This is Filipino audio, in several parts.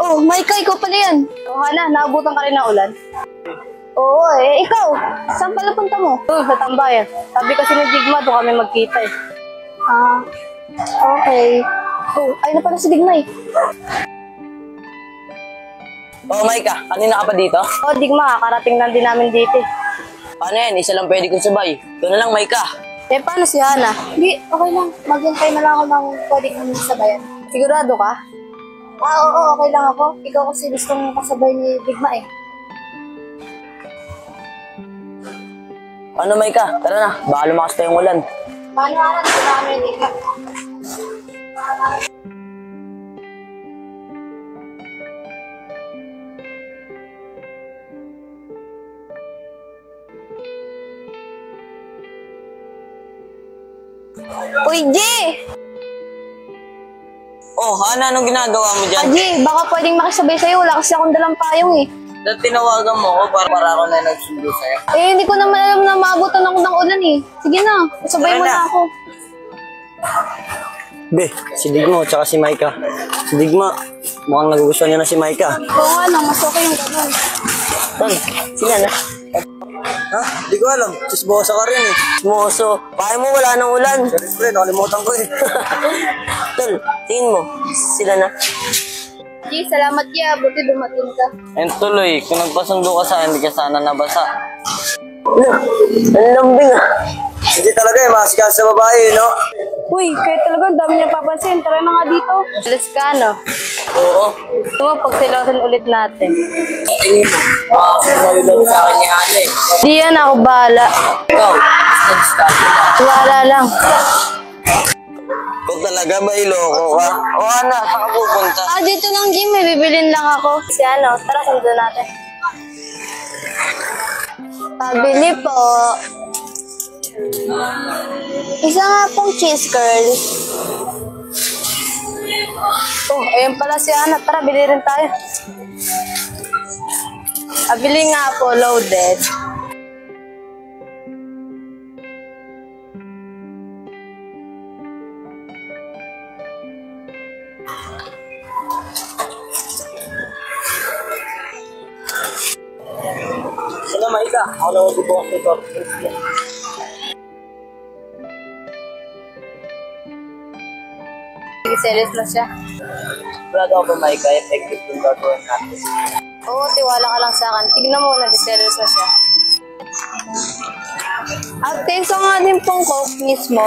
Oh, Maika, ikaw pala yan. Oh, Hana, naabutan ka rin ng ulan. Oo, ikaw. Saan pala punta mo? Sa tambayan. Sabi kasi ni Digma, doon kami magkita eh. Ah, okay. Oh, ayun na pala si Digma eh. Oh, Maika, kanina ka pa dito? Oh, Digma, karating lang din namin dito eh. Paano yan? Isa lang pwede kong sabay. Ito na lang, Maika. Paano si Hana? Hindi, okay lang. Maghintay na lang ako ng pwede kong sabayan. Sigurado ka? Oo, okay lang ako. Ikaw kasi gusto mong kasabay ni Digma eh. Ano, Maika? Tara na, baka lumakas tayong ulan. Paano Hana? Gusto namin ni Digma. Uy, G! Oh, Hana, anong ginagawa mo dyan? G, baka pwedeng makisabay sa'yo. Wala kasi akong dalang payong eh. Dahil tinawagan mo ako para ako na nagsundo sa'yo. Hindi ko naman alam na maabutan ako ng ulan eh. Sige na, sabay mo na ako. Be, si Digma tsaka si Maika. Si Digma, mukhang nagugustuhan niya na si Maika. Oo nga lang, mas okay yung ganun. Tol, sila na. Ha? Di ko alam. Chismoso ka rin eh. Chismoso? Kaya mo wala nang ulan. Siyempre, nakalimutan ko eh. Tol, tingin mo, sila na. G, salamat ya. Buti dumating ka. Ayun tuloy, kung nagpasundo ka sa akin, hindi ka sana nabasa. Ang lambing ah. Hindi talaga eh, masikas sa babae, no? Uy, kaya talaga, dami niya papansin. Tara na nga dito. Alas ka, no? Oo. Ito mo, pagsilosan ulit natin. Tingin mo, makakasinawilan sa akin ni Hana eh. Di yan, ako bahala. Ikaw, nag-start na. Bahala lang. Kung talaga ba iloko ka? O Hana, saan ka pupunta? Dito lang, Jim. May bibilin lang ako. Si ano, tara, sundan natin. Pabili po. Isa nga pong cheese curl. Oh, ayun pala si Ana. Tara, bili rin tayo. Bili nga po, loaded. Sino, Maika? Ako na magbubukas nito. Serious na siya. Brado ako ba, Maika? Effective yung gagawin natin. Oo, tiwala ka lang sa akin. Tignan mo, nag-serious na siya. At teso nga din pong Coke mismo.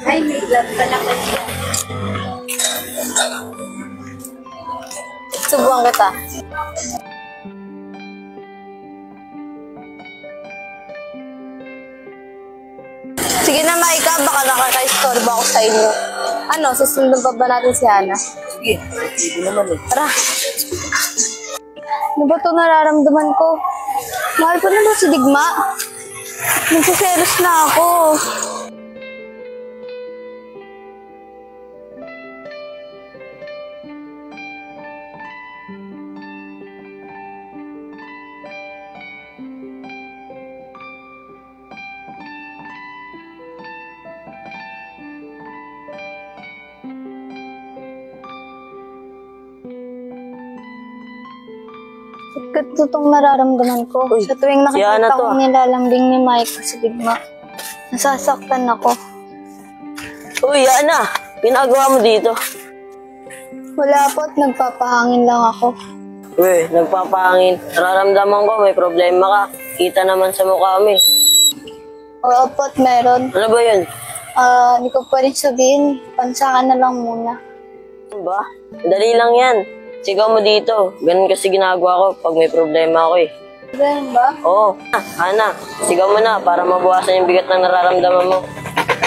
Ay, may love pala ko siya. Subuhan kita. Sige na, Maika, baka nakaka-istorbo ako sa inyo. Ano, susundan pa ba natin si Hana? Sige, hindi naman eh. Tara. Ano ba ito nararamdaman ko? Mahal ko na ba si Digma? Nagsiselos na ako. Ito itong nararamdaman ko. Uy, sa tuwing si Hana nakikita to, ko nilalambing ni Mike si Digma, nasasaktan ako. Uy, Hana! Ginagawa mo dito? Wala po't nagpapahangin lang ako. Uy, nagpapahangin. Nararamdaman ko may problema ka. Kita naman sa mukha mo eh. Oo po't meron. Ano ba yun? Hindi ko pwedeng sabihin. Pansakan na lang muna. Ano ba? Dali lang yan. Sigaw mo dito. Ganun kasi ginagawa ko pag may problema ako eh. Ganun ba? Oo. Hana, sigaw mo na para mabawasan yung bigat na nararamdaman mo.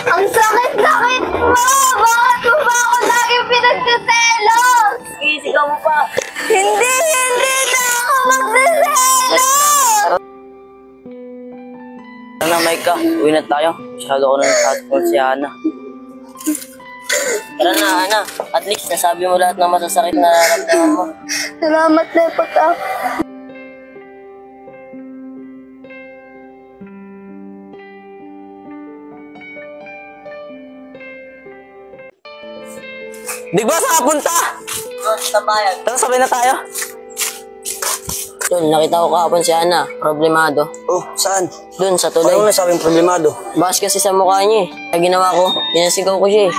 Ang sakit-sakit mo! Bakit mo ba ako lagi pinagsiselos? Sige, sigaw mo pa. Hindi na ako magsiselos! Ano, Maika? Uwi na tayo. Masyado ko na natatapon si Hana. Tara na, Hana. At least nasabi mo lahat ng masasakit na nararamdaman mo. Salamat na pagka. Digma, saan ka punta? Sa bayan. Tara, sabay na tayo. Tol, nakita ko kahapon si Ana. Problemado. Oh, saan? Doon, sa tulay. Paano nasabing problemado? Bakas kasi sa mukha niya eh. Kaya ginawa ko, pinasigaw ko siya eh.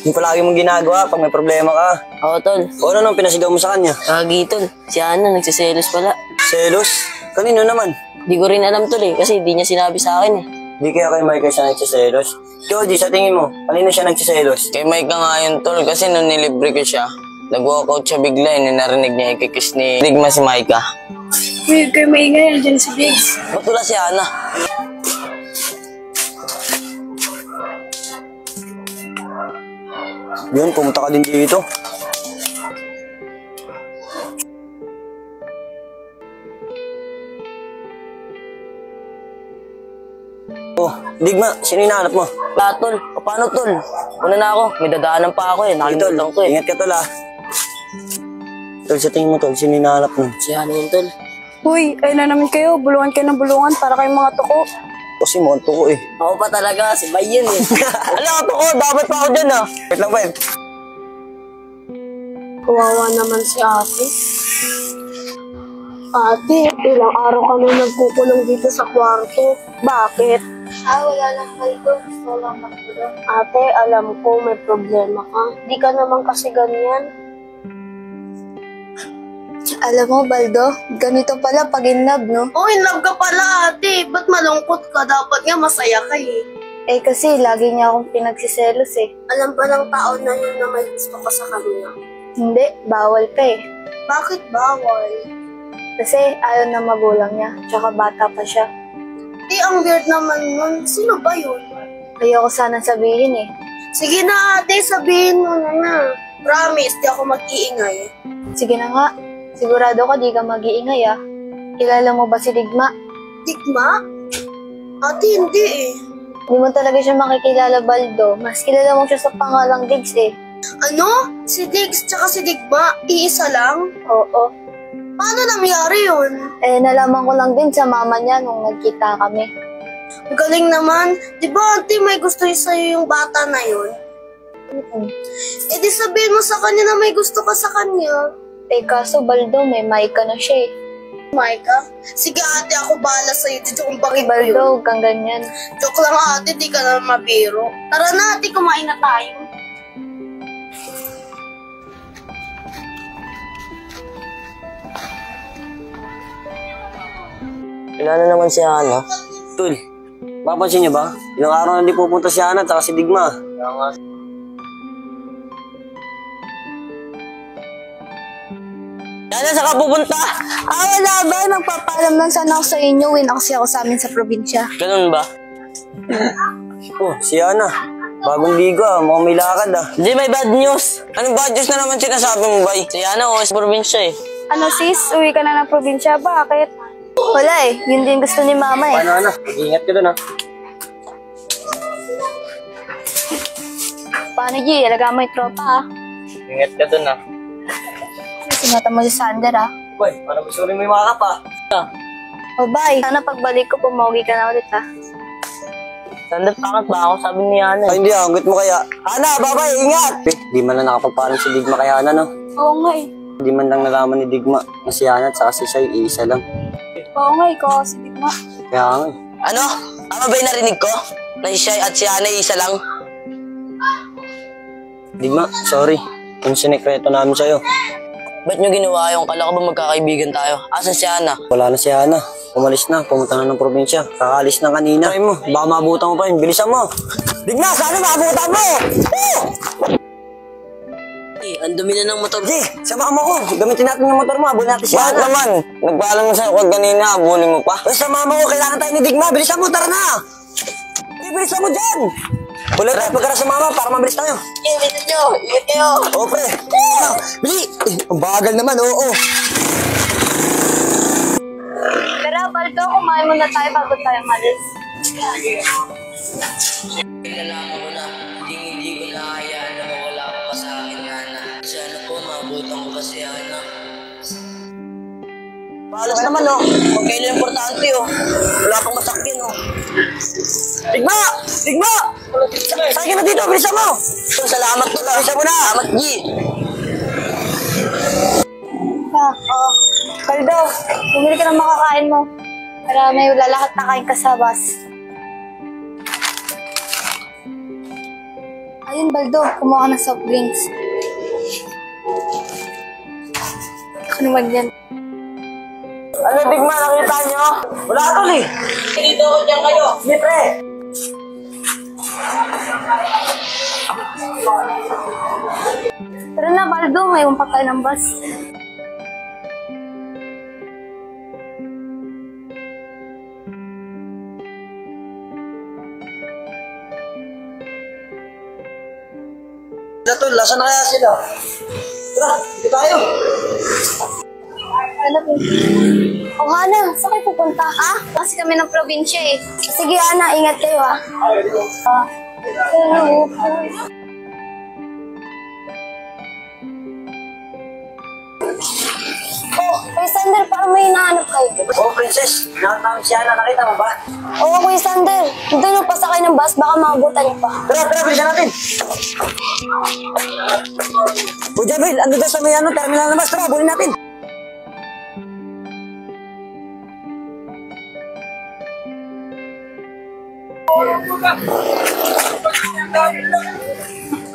Yung palagi mong ginagawa pag may problema ka. Oo, tol. O ano nang pinasigaw mo sa kanya? Kagi, tol. Si Ana, nagsiselos pala. Selos? Kanino naman? Di ko rin alam, tol eh. Kasi di niya sinabi sa akin eh. Di kaya kay Micah siya nagsiselos? Jody, sa tingin mo, kanino siya nagsiselos? Kay Mike nga yun, tol, kasi nung nilibre ko siya, nag-walkout siya bigla, narinig niya ikikiss ni Digma si Micah. Uy, kayo maingay. Diyan si Biggs. Ba't wala si Ana? Yun, pumunta ka din dito. Oh, Digma, sino hinahanap mo? Wala, tol. O, paano, tol? Una na ako. May dadaanan pa ako eh. Tol, Nakalimutan ko eh. ingat ka tol ah. Tol, sa tingin mo tol, sino hinahanap mo? Si Ana yun, tol. Uy, ayun na naman kayo. Bulungan kayo ng bulungan para kayong mga tuko. Kasi mukhang tuko eh. Ako pa talaga. Si Bay yun eh. Alam ko, dapat pa ako dyan ah. Wait lang ba yun? Kawawa naman si ate. Ate, ilang araw kami nagkukulong dito sa kwarto. Bakit? Wala lang kayo. Gusto lang matulog. Ate, alam ko may problema ka. Di ka naman kasi ganyan. Alam mo, Baldo, ganito pala pag in love, no? Oh, in love ka pala, ate. Ba't malungkot ka? Dapat nga masaya ka eh. Eh kasi lagi niya akong pinagsiselos eh. Alam ba ng tao na yun na may gusto ka sa kanya? Hindi, bawal pa eh. Bakit bawal? Kasi ayaw na magulang niya, tsaka bata pa siya. Di, ang weird naman nun. Sino ba yun? Ayoko sana sabihin eh. Sige na, ate. Sabihin mo na. Promise, di ako mag-iingay. Sige na nga, sigurado ka di ka mag-iingay ah. Kilala mo ba si Digma? Digma? Ate, hindi eh. Hindi mo talaga siya makikilala, Baldo. Mas kilala mo siya sa pangalang Diggs eh. Ano? Si Diggs tsaka si Digma, iisa lang? Oo. Paano nangyari yun? Eh, nalaman ko lang din sa mama niya nung nagkita kami. Ang galing naman. Di ba, ate, may gusto sa'yo yung bata na yun? Eh, di sabihin mo sa kanya na may gusto ka sa kanya. Eh, kaso Baldo, may Micah na siya eh. Micah? Sige ate, ako bahala sa'yo. Dito kung bakit Baldo, yun. huwag kang ganyan. Joke lang ate, di ka na mabiro. Tara na ate, kumain na tayo. Kilala naman si Ana. Tol, papansin niyo ba? Ilang araw na di pupunta si Ana at si Digma. Ana, saan ka pupunta? Wala ba? Nagpapaalam lang sana ako sa inyo. Win kasi ako sa amin sa probinsya. Ganun ba? Oh, si Ana. Bagong ligo ah, mukhang may lakad ah. Hindi, may bad news. Anong bad news na naman sinasabi mo, Bay? Si Ana, sa probinsya eh. Ano sis? Uwi ka na ng probinsya? Bakit? Wala eh. Yun din gusto ni mama eh. Paano Ana? Mag-iingat ka dun ah. Paano G? Alaga mo yung tropa ah. Ingat ka dun ah. Sinata mo si Sander ah. Boy, paano gusto rin mo yung mga kapa? O bye. Sana pagbalik ko, pumogi ka na ulit ah. Sandal, bakit ba ako? Sabi ni Ana Ay, eh. hindi ah, hanggat mo kaya. Ana, babay, ingat! Eh, di man lang nakapagpalam si Digma kay Ana, no? Oo nga eh. Di man lang nalaman ni Digma na si Ana at saka si Shai, iisa lang. Oo nga eh. Ikaw si Digma. Kaya nga eh. Ano? Tama ba yung narinig ko? Na si Shai at si Ana isa lang? Digma, sorry. Yung sinekreto namin sa'yo. Ba't nyo ginawa yung kala ko ba magkakaibigan tayo? Asan si Ana? Wala na si Ana. Umalis na, pumunta na ng probinsya. Kakaalis na kanina. Try mo, baka maabutan mo pa yun. Bilisan mo! Digma, sana maabutan mo! Eh, ang dumi na ng motor. Sige, samahan mo ko. Gamitin natin yung motor mo. Abulin natin si Bakit Ana. naman? Nagpaalam na sa'yo ko kanina, abulin mo pa. Basta samahan mo ko. Kailangan tayo ni Digma. Bilisan mo, tara na! Bilisan mo dyan! Ulit tayo pagkara sa mama para mabilis tayo. Eh, bilisan nyo! Ingat kayo! O, pre. Bili! Ang bagal naman, oo. Tara, Baldo, kumain muna tayo bago tayo malis. Nalaman ko na, hindi ko na hayaan na mawala ka pa sa akin, Ana. Sana po, maabutan ko pa si Ana. Paalam ka naman, oh. Huwag kayo importante, oh. Wala pang masakyan, oh. Digma! Digma! Sakit na dito, bilisan mo! Salamat to lang. Bilisan mo na! Salamat, G! Baldo, bumili ka ng makakain mo. Para may lalahat na kain ka sa bus. Ayun, Baldo, kumuha ka ng soft drinks. Ako naman yan. Ano, Digma, nakita nyo? Wala tol eh! Dito ako dyan kayo! Sige, pre! Tara na, Baldo, may umpat tayo ng bus. Tol, lasa na kaya sila? Tara, dito tayo! Ano po? Oh, Hana, saan kayo pupunta? Ha? Kasi kami ng probinsya eh. Sige, Hana, ingat kayo ha. Oh, Kuya Sander, parang may hinahanap kayo. Oh, princess! Nakita namin si Ana, nakita mo ba? Oo, Kuya Sander. Doon yung pasakay ng bus, baka maabutan niyo pa. Tara, bilisan natin! O, Jabil, ando daw sa may terminal na mas. Tara, bulin natin!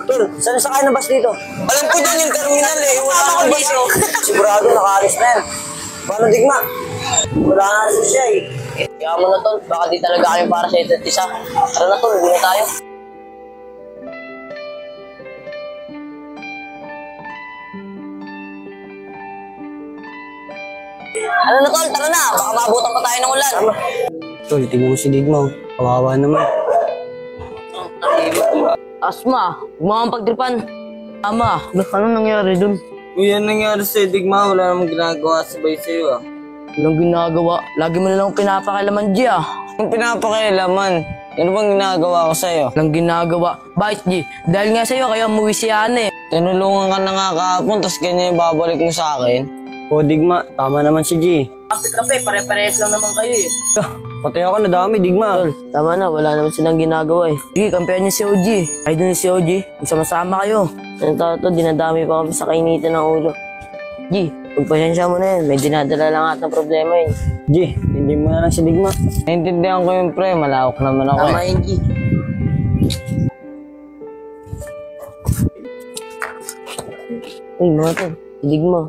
Tol, saan sakay ng bus dito? Alam ko dyan yung terminal eh. Wala akong dito. Sigurado, nakaalis na yan. Paano, Digma? Wala na siya eh. Kaya mo na tol, baka di talaga kami para sa isa't isa. Tara na tol, uwi na tayo. Ano na tol, tara na, baka maabutan pa tayo ng ulan. Tol, tingnan mo si Digma. Kawawa naman. Asma, huwag mo akong pagtripan. Tama. Ano nangyari dun? Uy, ano nangyari sa'yo, Digma? Wala namang ginagawa sabay sa'yo ah. Walang ginagawa. Lagi mo na lang pinapakailaman, G ah. Yung pinapakailaman, ano bang ginagawa ko sa'yo? Walang ginagawa. Bakit, G? Dahil nga sa'yo, kaya umuwi si Ana eh. Tinulungan ka na nga kahapon, tapos ganyan yung babalik mo sa akin. O, Digma, tama naman si G. Kape, pare-parehas lang naman kayo eh. Pati ako nadami, Digma. Tol, tama na, wala naman silang ginagawa eh. Sige, kampihan niyo si OG. Ay doon si OG, magsama-sama kayo. Ano to, dinadami pa kami sa kainitan ng ulo. G, pagpasensya mo na yun, may dinadala lang at ng problema yun. G, hindi mo na lang si Digma. Naintindihan ko yung pre, malawak naman ako Tama eh. yun, G. Uy, mga to, hilig mo.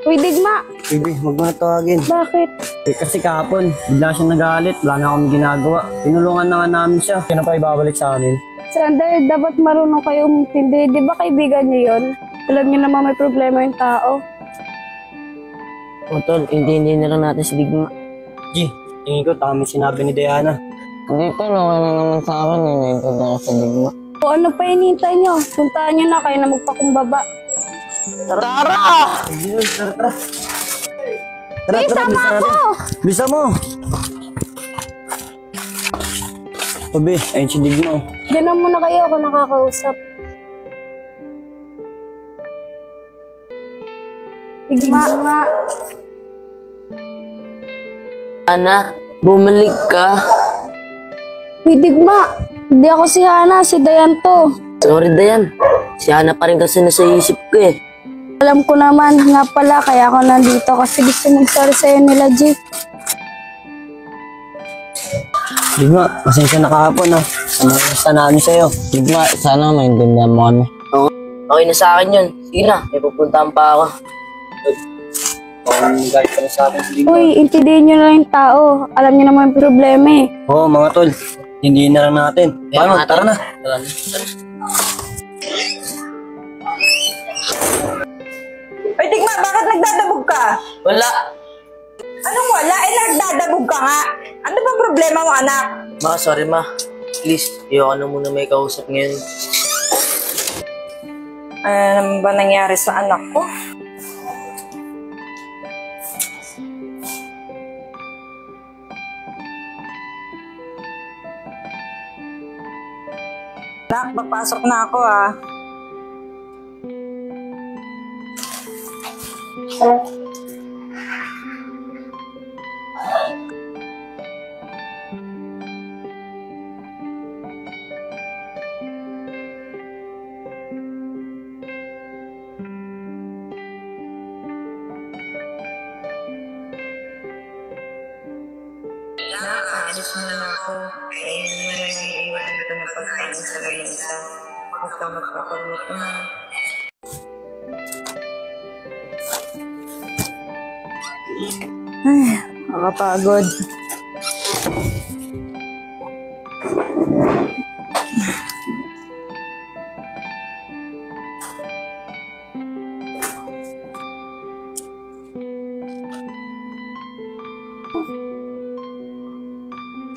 Uy, Digma, Baby, huwag mo na tawagin. bakit? Eh, kasi kahapon, bigla siya nagalit. Wala na akong ginagawa. Tinulungan na nga namin siya. Kaya na pa ibabalik sa amin. Sander, dapat marunong kayo umintindi. Di ba kaibigan niyo yun? Alam niyo naman may problema yung tao. O tol, hindi na lang natin si Digma. G, tingin ko tama yung sinabi ni Diana. Hindi pa, naman na naman sa akin, naintindihan ko sa Digma. O ano pa hinihintay niyo? Puntahan niyo na kayo na magpakumbaba. Tara! Tara, Sama ako! Bisa mo! Sabi, ayun si Digma. Diyan na muna kayo, ako nakakausap. Digma nga. Ana, bumalik ka. Uy, Digma, hindi ako si Hana, si Dayan to. Sorry, Dayan. Si Ana pa rin kasi nasa isip ko eh. Alam ko naman, nga pala, kaya ako nandito kasi gusto mag-sorry sa'yo nila, Jeep. Digma, pasensya na kahapon ah. Namasta namin sa'yo. Digma, sana maintindihan mo kami. Okay na sa akin yun. Sige na, may pupuntahan pa ako. Galit ka na sa akin si Digma. Uy, intindihin nyo na yung tao. Alam nyo naman yung problema eh. Oo, mga tol. Hindi na lang natin. Paano? Tara na. Ay, Digma, bakit nagdadabog ka? Wala. Anong wala? Eh, nagdadabog ka nga. Ano bang problema mo, anak? Ma, sorry ma. Please, ayoko na muna may kausap ngayon. Ano ba nangyari sa anak ko? Anak, papasok na ako ah. Alis muna ako. Kainin mo na yung iiwan ko ng pagkain sa lamesa. Huwag kang magpapaluto na. Ay, nakakapagod.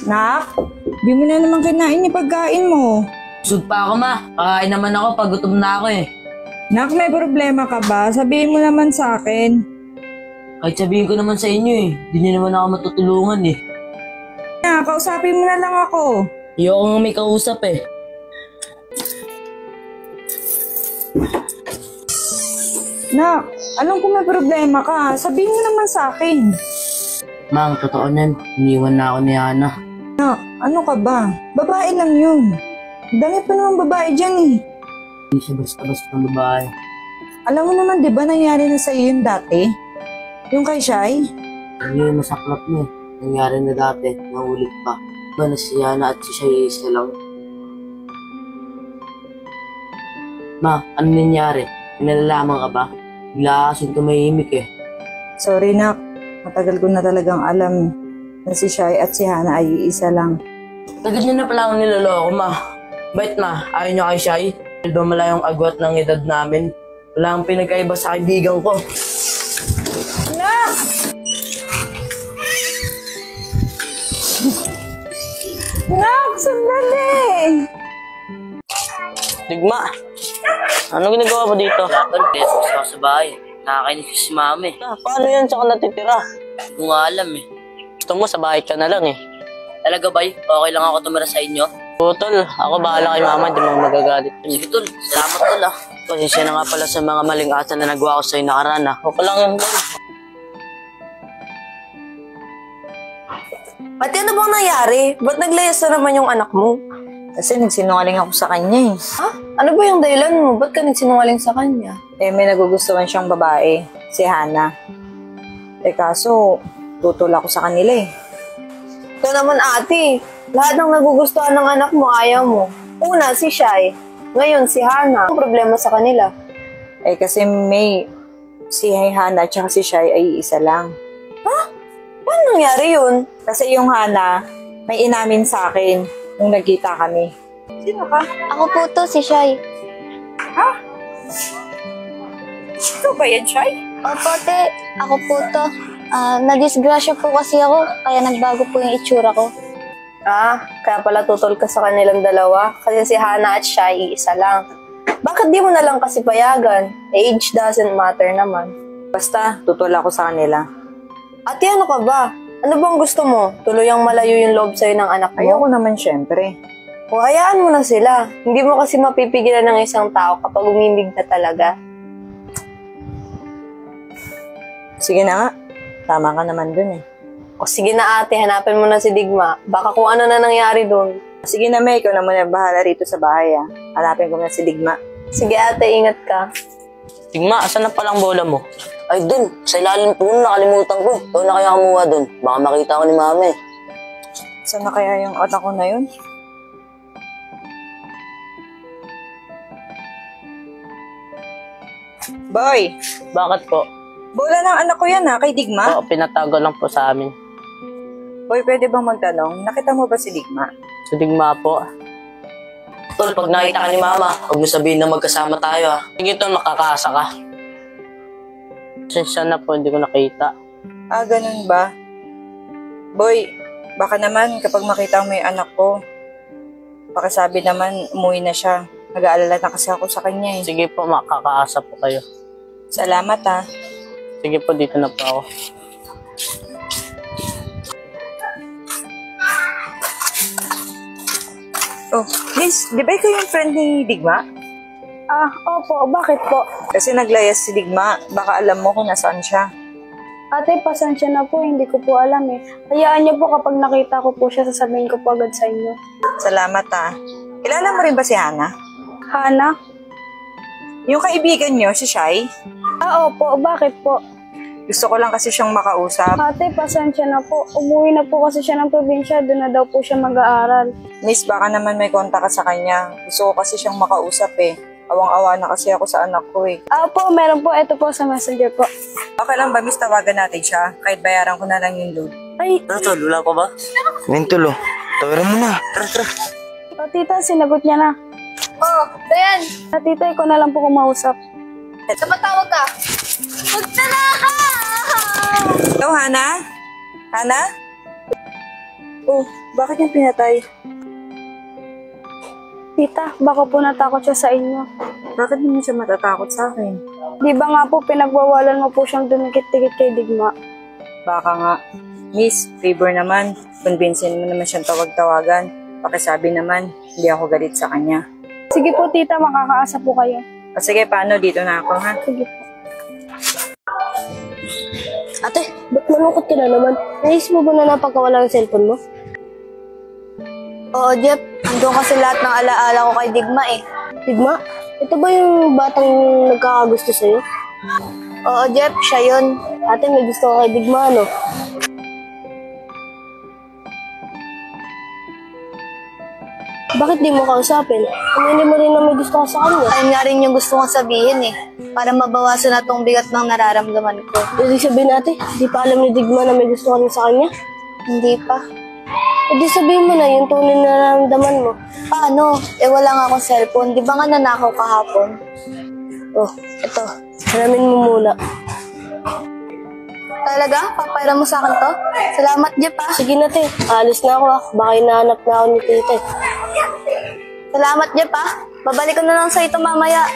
Nak, di mo na naman kinain yung pagkain mo. Busog pa ako, ma. Kakain naman ako pag gutom na ako eh. Nak, may problema ka ba? Sabihin mo naman sa akin. Kahit sabihin ko naman sa inyo eh. Di niyo naman ako matutulungan eh. Nak, kausapin mo na lang ako. Ayoko nga may kausap eh. Nak, alam ko may problema ka. Sabihin mo naman sa akin. Mang, totoo nan. Iniwan na ako ni Ana. Nak, ano ka ba? Babae lang yun. Dami pa naman babae dyan eh. Hindi siya basta-basta ng babae. Alam mo naman, di ba nangyari na sa iyo yung dati? Yung kay Shai? Ano yung masaklap niya? Nangyari na dati. Naulit pa. Ba na si Ana at si Shai isa lang? Ma, ano nangyari? Pinalalaman ka ba? Bigla kasing tumahimik eh. Sorry, Nak. Matagal ko na talagang alam na si Shai at si Hana ay iisa lang. Tagal niyo na pala akong niloloko, ma. Bait ma, ayaw niyo kay Shai? Ba malayong agwat ng edad namin? Wala kang pinagkaiba sa kaibigan ko. Nak! Nak, sandali! Digma, ano ginagawa mo dito? Tol, beses ako sa bahay. Nakakainis ko si mami. Paano yan saka natitira? Hindi ko nga alam eh. Gusto mo sa bahay ka na lang eh. Talaga ba? Okay lang ako tumira sa inyo? Oo, tol. Ako bahala kay mama. Di mo magagalit. Sige, tol. Salamat, tol ah. Pasensya na nga pala sa mga maling asa na nagawa ko sa'yo nakaraan ah. Okay lang yan, tol. Ate, ano bang nangyari? Ba't naglayas na naman yung anak mo? Kasi nagsinungaling ako sa kanya eh. Ha? Ano ba yung dahilan mo? Ba't ka nagsinungaling sa kanya? Eh, may nagugustuhan siyang babae, si Hana. Eh, kaso, tutol ako sa kanila eh. Ito naman ate, lahat ng nagugustuhan ng anak mo, ayaw mo. Una, si Shai. Ngayon, si Hana. Ang problema sa kanila? Eh, kasi may si Hana at si Shai ay isa lang. Paano nangyari yun? Kasi yung Hana, may inamin sa akin nung nagkita kami. Sino ka? Ako po to, si Shai. Ikaw ba yan, Shai? Opo, te. Ako po to. Nadisgrasya po kasi ako, kaya nagbago po yung itsura ko. Kaya pala tutol ka sa kanilang dalawa. Kasi si Hana at Shai, isa lang. Bakit di mo na lang kasi payagan? Age doesn't matter naman. Basta, tutol ako sa kanila. Ate, ano ka ba? Ano bang gusto mo? Tuluyang malayo yung loob sa'yo ng anak mo? Ayoko naman syempre. O hayaan mo na sila. Hindi mo kasi mapipigilan ng isang tao kapag umimig na talaga. Sige na nga, tama ka naman dun eh. O sige na ate, hanapin mo na si Digma. Baka kung ano na nangyari doon. Sige na, May, ikaw na muna bahala rito sa bahay ah. Hanapin ko na si Digma. Sige ate, ingat ka. Digma, asan na palang bola mo? Ay, dun. Sa ilalim po nakalimutan ko. Ikaw na kaya kumuha dun. Baka makita ko ni mami. Saan na kaya yung anak ko na yun? Boy, Bakit po? bola ng anak ko yan ha, kay Digma. Oo, pinatago lang po sa amin. Boy, pwede bang magtanong? Nakita mo ba si Digma? Sa Digma po. Tol, pag nakita ka ni mama, huwag mo sabihin na magkasama tayo ah. Sige tol, makakaasa ka. Pasensya na po, hindi ko nakita. Ah, ganun ba? Boy, baka naman kapag makita mo yung anak ko, baka sabi naman umuwi na siya. Nag-aalala na kasi ako sa kanya eh. Sige po, makakaasa po kayo. Salamat ha. Sige po, dito na po ako. Oh, Liz, di ba ikaw yung friend ni Digma? Opo, bakit po? Kasi naglayas si Digma, baka alam mo kung nasaan siya. Ate, pasensya na po, hindi ko po alam eh. Hayaan niyo po kapag nakita ko po siya, sasabihin ko po agad sa inyo. Salamat ha. Kilala mo rin ba si Hana? Hana? Yung kaibigan niyo, si Shai? Opo, bakit po? Gusto ko lang kasi siyang makausap. Ate, pasensya na po. Umuwi na po kasi siya ng probinsya. Doon na daw po siya mag-aaral. Miss, baka naman may kontak ka sa kanya. Gusto ko kasi siyang makausap eh. Awang-awa na kasi ako sa anak ko eh. Po, meron po. Ito po sa messenger po. Okay lang ba, Miss, tawagan natin siya? Kahit bayaran ko na lang yung load. Ay, Ano tol, wala pa ba? Mentol, oh. Tawaran mo na. tita, sinagot niya na. Oh, Dayan, Tita, ikaw na lang po kumausap. napatawag ka. Magtala ka! Hello, Hana? Hana? Oh, bakit niya pinatay? Tita, baka po natakot siya sa inyo. Bakit hindi siya matatakot sa akin? Di ba nga po pinagwawalan mo po siyang dumikit-dikit kay Digma? Baka nga. Miss, favor naman. Convincein mo naman siyang tawag-tawagan. Pakisabi naman, hindi ako galit sa kanya. Sige po, tita, makakaasa po kayo. O sige, paano? Dito na ako, ha? Sige po. Ate, ba't malungkot ka na naman? Naisip mo ba na napagkawala yung cellphone mo? Oo, Jeff. Doon kasi lahat ng alaala ko kay Digma eh. Digma? Ito ba yung batang nagkakagusto sa'yo? Oo, Jeff. Siya yun. Ate, may gusto ko kay Digma, no? Bakit di mo kausapin? Hindi mo rin na may gusto ko sa kanya. Ayun nga rin yung gusto kong sabihin eh. Para mabawasan na tong bigat ng nararamdaman ko. Ibig sabihin natin, di pa alam ni Digma na may gusto ka rin sa kanya? Hindi pa. Di sabihin mo na yung tunay na nararamdaman mo. Paano? Wala nga akong cellphone. Di ba nga nanakaw kahapon? Oh, ito. Hiramin mo muna. Talaga? Papayra mo sa akin to? Salamat, Jeff ah. Sige na, te. Alis na ako ah. Baka hinahanap na ako ni tita. Salamat, Jeff ah. Babalik ko na lang sa ito mamaya.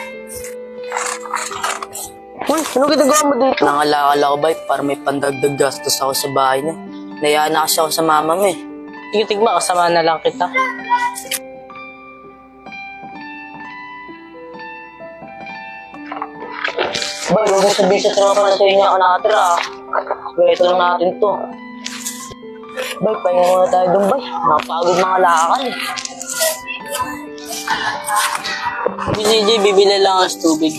Uy, ano ginagawa mo dito? Nangalakal ako ba para may pandagdag gastos ako sa bahay niya. Nayaan na kasi ako sa mama mo eh. Sige, Tigma, kasama na lang kita. Ba, huwag mo sabihin sa tropa na sa'yo niya ako nakatira ah. Ito lang natin to. Bay, pahinga muna tayo dun, bay. Nakapagod mga lakal eh. CJ, bibili lang ang tubig.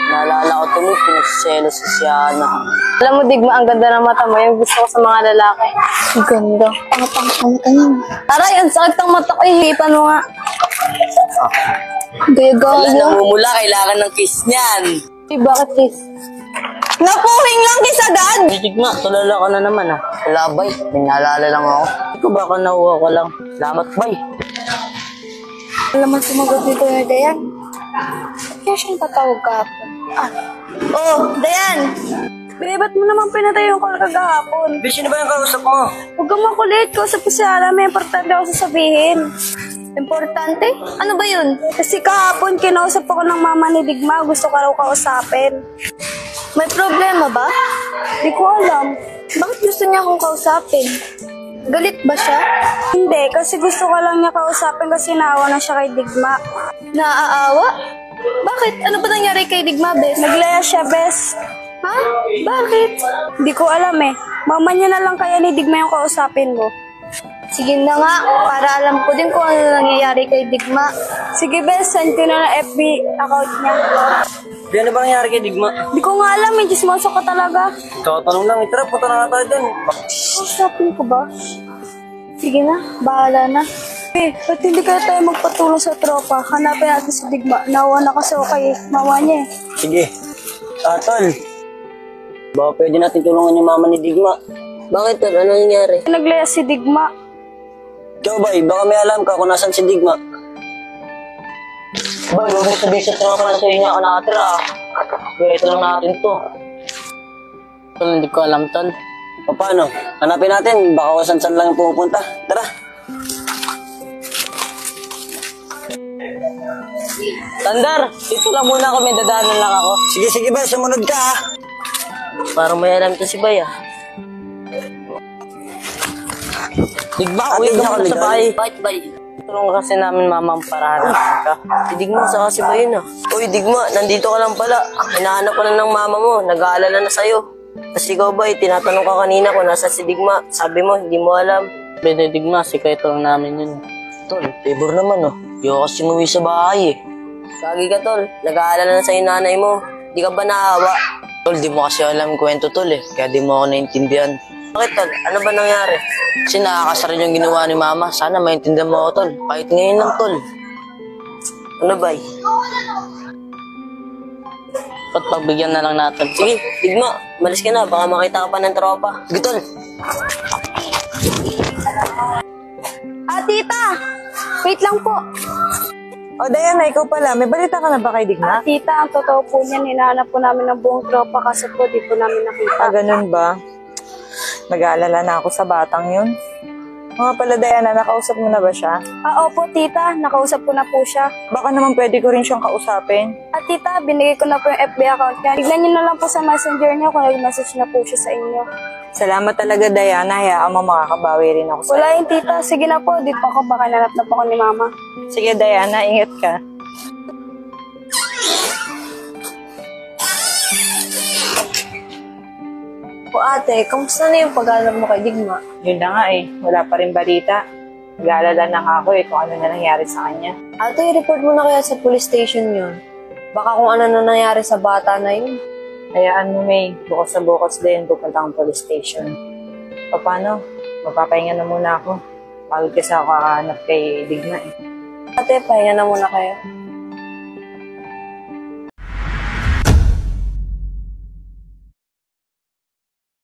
Naalala ko tuloy, pinagsiselo sa Siana. Alam mo, Digma, ang ganda ng mata mo. Yung gusto ko sa mga lalaki. Ang ganda. Pangapang ang mata niya. Aray, ang sakit ng mata ko. Ihipan mo nga. Gaya-gaya. Wala namumula, kailangan ng kiss niyan. Bakit, sis? Napuhing lang kiss agad! Tigma, tulala ka na naman ah. Wala, bay. May naalala lang ako. Ikaw baka nauha ka lang. Salamat, bay. Alam mo sumagot dito na Dayan. Kaya siyang patawag kahapon. Oh, Dayan! Ba't mo naman pinatay yung call kagahapon? Busy na ba yung kausap mo? Huwag kang makulit. Kausap ko si Ara. May importante ako sasabihin. Importante? Ano ba yun? Kasi kahapon, kinausap ako ng mama ni Digma. Gusto ka raw kausapin. May problema ba? Di ko alam. Bakit gusto niya akong kausapin? Galit ba siya? Hindi, kasi gusto ka lang niya kausapin kasi naawa na siya kay Digma. Naaawa? Bakit? Ano ba nangyari kay Digma, Bes? Naglaya siya, bes. Ha? Bakit? Di ko alam eh. Mama niya na lang kaya ni Digma yung kausapin mo. Sige na nga, para alam ko din kung ano nangyayari kay Digma. Sige, bes. Send ko na ng FB account niya. Di ano ba nangyari kay Digma? Di ko nga alam eh. Chismoso ka talaga. Kakatanong lang, itara, punta na nga tayo dun. Kausapin ko ba? Sige na. Bahala na. Ba't hindi kaya tayo magpatulong sa tropa? Hanapin natin si Digma. Nawa na kasi ako kay mama niya eh. Sige. Tol. Baka pwede natin tulungan yung mama ni Digma. Bakit, Tol? Ano nangyari? Naglaya si Digma. Ikaw, bay, baka may alam ka kung nasan si Digma. Bay, huwag mo sabihin sa tropa na sa'yo niya ako nakatira ah. Ito lang natin to. Tol, hindi ko alam, Tol. O paano? Hanapin natin, baka kung saan lang yung pupunta. Tara. Tandar, dito lang muna ako, may dadaanan lang ako. Sige, sige ba, sumunod ka ah. Parang may alam to si Bay ah. Digma, uwi ka muna sa bahay. Bakit, Bay? Tulong kasi namin mama ang parahan ka. Si Digma, saka si Bay yun ah. Uy, Digma, nandito ka lang pala. Hinahanap ko na ng mama mo, nag-aalala na sa'yo. Kasi ikaw, Bay, tinatanong ka kanina kung nasa si Digma. Sabi mo, hindi mo alam. Bede, Digma, sikreto lang namin yun. Tol, favor naman oh. Hindi ako kasi umuwi sa bahay eh. Gagi ka, tol. Nag-aalala na sa'yo nanay mo. Di ka ba naawa? Tol, di mo kasi alam yung kwento, tol eh. Kaya di mo ako naintindihan. Bakit, tol? Ano ba nangyari? Kasi nakakasar yung ginawa ni mama. Sana maintindihan mo ako, tol. Kahit ngayon lang, tol. Ano ba? Ba't pagbigyan na lang natin? Sige, Digma. Malis ka na. Baka makita ka pa ng tropa. Sige, tol. Tita! Wait lang po. O, Diana, ikaw pala. May balita ka na ba kay Digma? Tita, ang totoo po niyan, hinahanap po namin ng buong tropa kasi po di po namin nakita. Ganun ba? Nag-aalala na ako sa batang yun. Mga pala, Diana, nakausap mo na ba siya? Opo, tita. Nakausap ko na po siya. Baka naman pwede ko rin siyang kausapin. Tita, binigay ko na po yung FB account niya. Tignan niyo na lang po sa messenger niyo kung nag-message na po siya sa inyo. Salamat talaga, Diana. Hayaan mo, makakabawi rin ako sa'yo. Wala yung tita. Sige na po. Dito ako. Baka nanap na po ako ni mama. Sige, Diana, ingat ka. Ate, kamusta na yung pag-alam mo kay Digma? Yun na nga eh. Wala pa rin balita. Nag-aalala na nga ako eh kung ano na nangyari sa kanya. Ate, report mo na kaya sa police station yun. Baka kung ano na nangyari sa bata na yun. Hayaan mo, May. Bukas sa bukas din, pupunta akong police station. Paano? Magpapahinga na muna ako. Pagod kasi ako kakahanap kay Digma eh. Ate, pahinga na muna kayo.